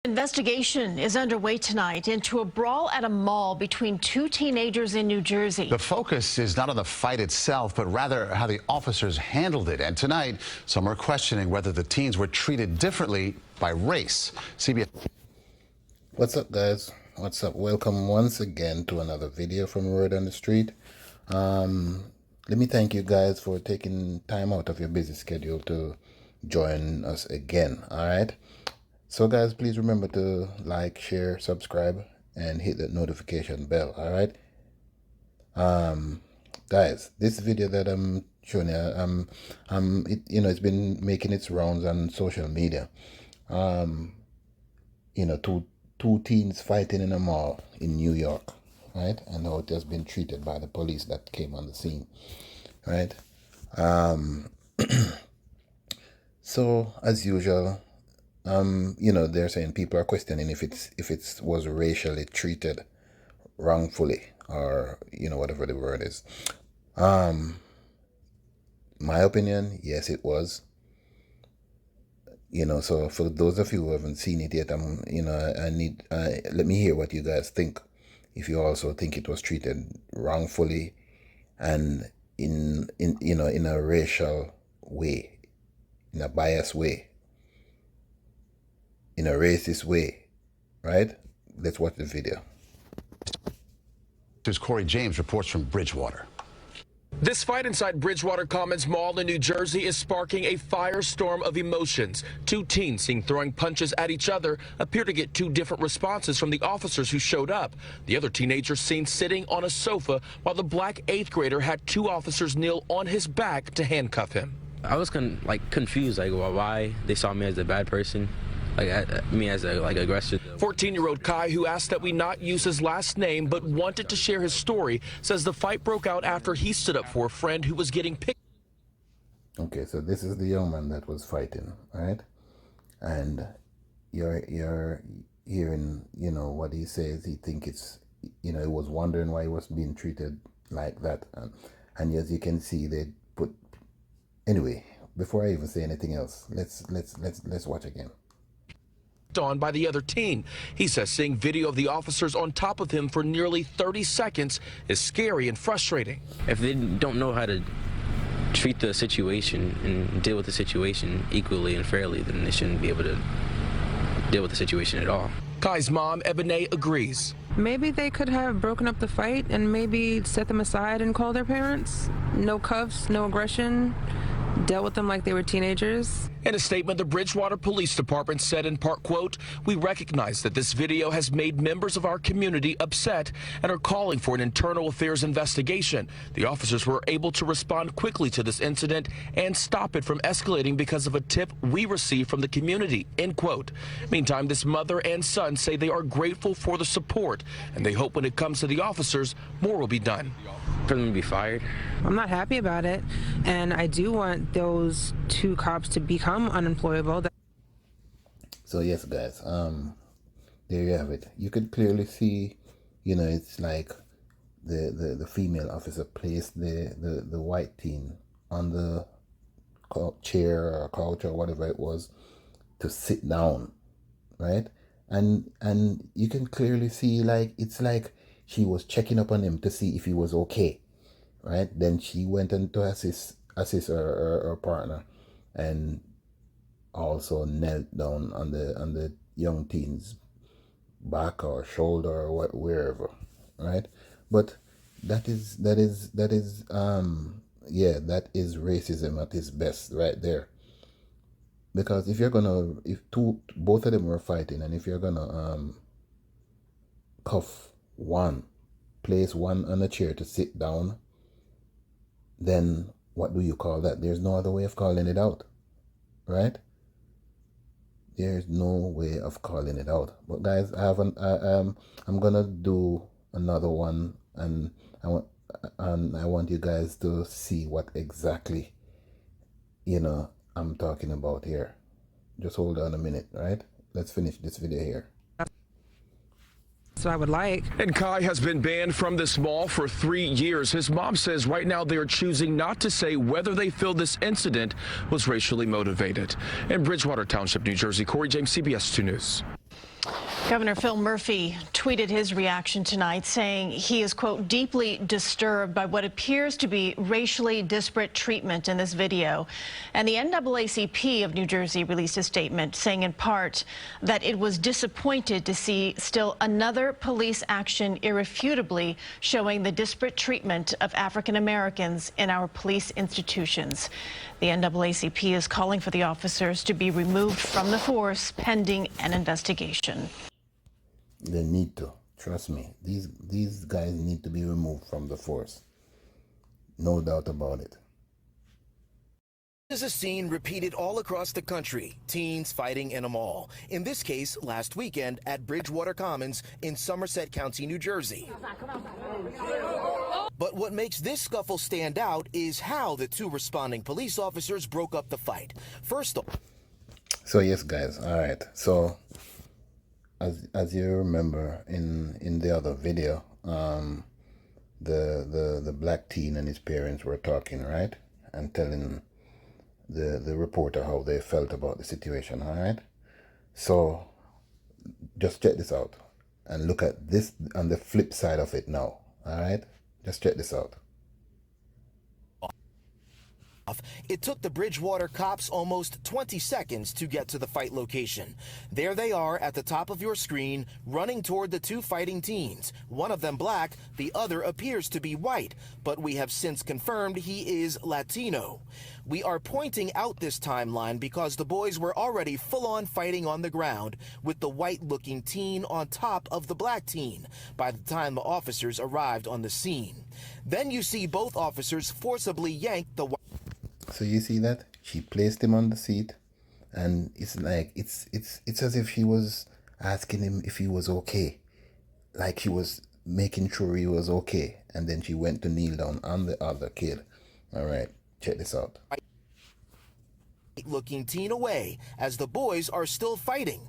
Investigation is underway tonight into a brawl at a mall between two teenagers in New Jersey. The focus is not on the fight itself, but rather how the officers handled it. And tonight, some are questioning whether the teens were treated differently by race. CBS. What's up, guys? What's up? Welcome once again to another video from Word on the Street. Let me thank you guys for taking time out of your busy schedule to join us again. All right. So guys, please remember to like, share, subscribe, and hit that notification bell. All right. Guys, this video that I'm showing you, it's been making its rounds on social media. Two teens fighting in a mall in New York, right? And how it has been treated by the police that came on the scene, right? So as usual, they're saying people are questioning if it was racially treated wrongfully, or whatever the word is. My opinion, yes, it was. So for those of you who haven't seen it yet, let me hear what you guys think. If you also think it was treated wrongfully and in a racial way, in a biased way, in a racist way, right? Let's watch the video. Here's Corey James reports from Bridgewater. This fight inside Bridgewater Commons Mall in New Jersey is sparking a firestorm of emotions. Two teens seen throwing punches at each other appear to get two different responses from the officers who showed up. The other teenager seen sitting on a sofa while the black 8th grader had two officers kneel on his back to handcuff him. I was confused, why they saw me as a bad person. Me as a aggressor. 14-year-old Kai, who asked that we not use his last name but wanted to share his story, says the fight broke out after he stood up for a friend who was getting picked. Okay, so this is the young man that was fighting, right? And you're hearing, what he says. He think it's, he was wondering why he was being treated like that. And as you can see, they put. Anyway, before I even say anything else, let's watch again. On by the other teen. He says seeing video of the officers on top of him for nearly 30 seconds is scary and frustrating. If they don't know how to treat the situation and deal with the situation equally and fairly, then they shouldn't be able to deal with the situation at all. Kai's mom, Ebene, agrees. Maybe they could have broken up the fight and maybe set them aside and called their parents. No cuffs, no aggression. Dealt with them like they were teenagers. In a statement, the Bridgewater Police Department said in part, quote, "We recognize that this video has made members of our community upset and are calling for an internal affairs investigation. The officers were able to respond quickly to this incident and stop it from escalating because of a tip we received from the community," end quote. Meantime, this mother and son say they are grateful for the support and they hope when it comes to the officers, more will be done. For them to be fired. I'm not happy about it, and I do want those two cops to become unemployable. So yes, guys, there you have it. You could clearly see, it's like the female officer placed the white teen on the chair or couch or whatever it was to sit down, right? And you can clearly see, it's like she was checking up on him to see if he was okay, right? Then she went in to assist her partner, and also knelt down on the young teen's back or shoulder or wherever, right? But that is racism at its best, right there. Because if both of them were fighting, and if you're gonna place one on a chair to sit down, then what do you call that? There's no other way of calling it out, right? There's no way of calling it out. But guys, I'm gonna do another one, and I want you guys to see what exactly I'm talking about here. Just hold on a minute, right? Let's finish this video here. So I would like. And Kai has been banned from this mall for 3 years. His mom says right now they are choosing not to say whether they feel this incident was racially motivated. In Bridgewater Township, New Jersey, Corey James, CBS 2 News. Governor Phil Murphy tweeted his reaction tonight, saying he is, quote, deeply disturbed by what appears to be racially disparate treatment in this video. And the NAACP of New Jersey released a statement saying in part that it was disappointed to see still another police action irrefutably showing the disparate treatment of African Americans in our police institutions. The NAACP is calling for the officers to be removed from the force pending an investigation. They need to. Trust me. These guys need to be removed from the force. No doubt about it. This is a scene repeated all across the country. Teens fighting in a mall. In this case, last weekend at Bridgewater Commons in Somerset County, New Jersey. But what makes this scuffle stand out is how the two responding police officers broke up the fight. First off. So yes, guys. All right. So as you remember in the other video, the black teen and his parents were talking, right, and telling the reporter how they felt about the situation. All right. So just check this out and look at this on the flip side of it now. All right. Just check this out. It took the Bridgewater cops almost 20 seconds to get to the fight location. There they are at the top of your screen, running toward the two fighting teens. One of them black, the other appears to be white, but we have since confirmed he is Latino. We are pointing out this timeline because the boys were already full-on fighting on the ground, with the white-looking teen on top of the black teen by the time the officers arrived on the scene. Then you see both officers forcibly yank the white. So you see that? She placed him on the seat, and it's like it's as if she was asking him if he was okay. Like she was making sure he was okay. And then she went to kneel down on the other kid. All right, check this out. Looking teen away as the boys are still fighting.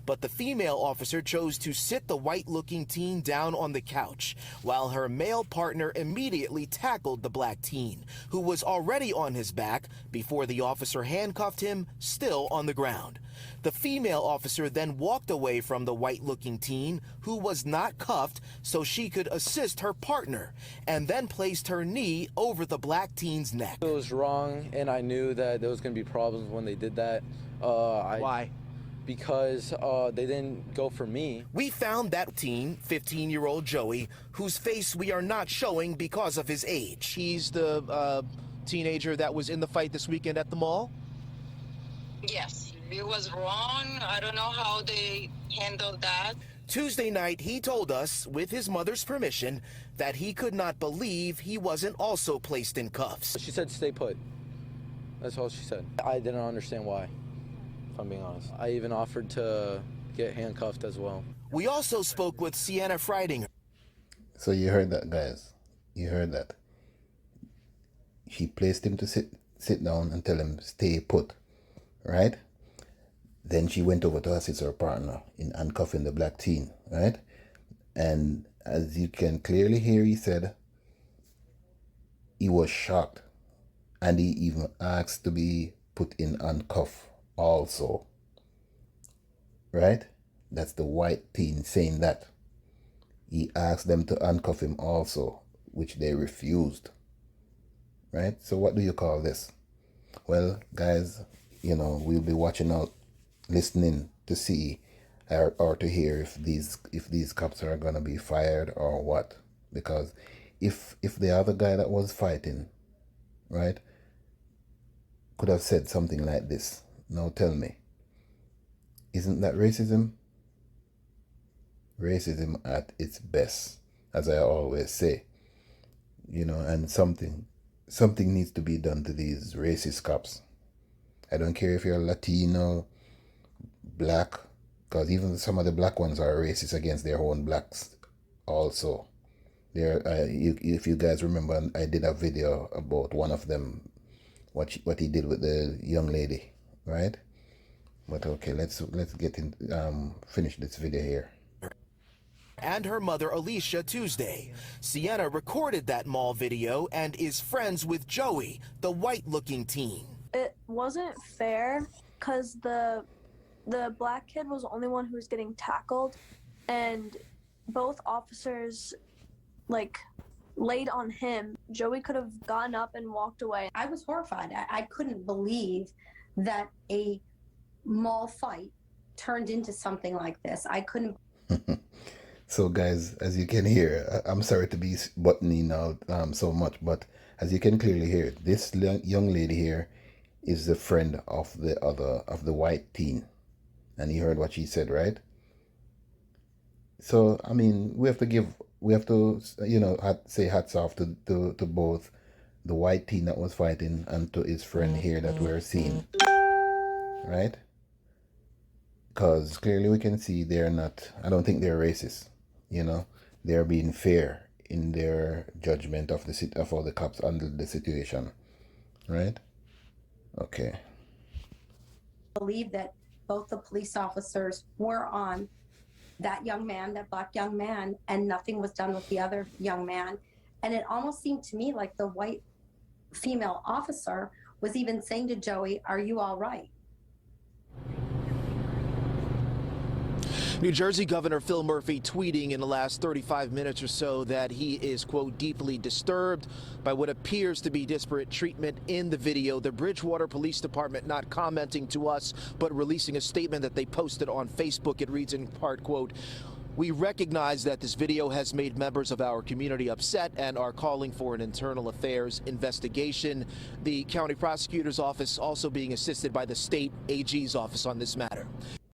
But the female officer chose to sit the white-looking teen down on the couch, while her male partner immediately tackled the black teen, who was already on his back before the officer handcuffed him, still on the ground. The female officer then walked away from the white-looking teen, who was not cuffed, so she could assist her partner, and then placed her knee over the black teen's neck. It was wrong, and I knew that there was going to be problems when they did that. Why? Because they didn't go for me. We found that teen, 15-year-old Joey, whose face we are not showing because of his age. He's the teenager that was in the fight this weekend at the mall? Yes, it was wrong. I don't know how they handled that. Tuesday night, he told us, with his mother's permission, that he could not believe he wasn't also placed in cuffs. She said stay put. That's all she said. I didn't understand why, if I'm being honest. I even offered to get handcuffed as well. We also spoke with Sienna Freidinger. So you heard that, guys. You heard that. She placed him to sit down and tell him stay put, right? Then she went over to assist her partner in handcuffing the black teen, right? And as you can clearly hear, he said he was shocked. And he even asked to be put in handcuff also. Right? That's the white teen saying that. He asked them to handcuff him also, which they refused. Right? So what do you call this? Well, guys, you know, we'll be watching out, listening to see or to hear if these cops are gonna be fired or what. Because if the other guy that was fighting, right, could have said something like this, now tell me, isn't that racism? Racism at its best, as I always say. You know, and something needs to be done to these racist cops. I don't care if you're Latino, black, because even some of the black ones are racist against their own blacks also. If you guys remember, I did a video about one of them, what he did with the young lady, right? But okay, let's get in, finish this video here. And her mother Alicia Tuesday. Sienna recorded that mall video and is friends with Joey, the white-looking teen. It wasn't fair because the The black kid was the only one who was getting tackled, and both officers, like, laid on him. Joey could have gotten up and walked away. I was horrified. I couldn't believe that a mall fight turned into something like this. I couldn't. So guys, as you can hear, I'm sorry to be buttoning out so much, but as you can clearly hear, this young lady here is the friend of the white teen, and you heard what she said, right? So I mean, we have to say hats off to both the white teen that was fighting and to his friend here that we're seeing, right? Because clearly we can see they're not, I don't think they're racist, you know. They're being fair in their judgment of how the cops handled the situation, right? Okay. I believe that both the police officers were on that young man, that black young man, and nothing was done with the other young man. And it almost seemed to me like the white female officer was even saying to Joey, "Are you all right?" New Jersey Governor Phil Murphy tweeting in the last 35 minutes or so that he is, quote, deeply disturbed by what appears to be disparate treatment in the video. The Bridgewater Police Department not commenting to us, but releasing a statement that they posted on Facebook. It reads in part, quote, "We recognize that this video has made members of our community upset and are calling for an internal affairs investigation." The county prosecutor's office also being assisted by the state AG's office on this matter.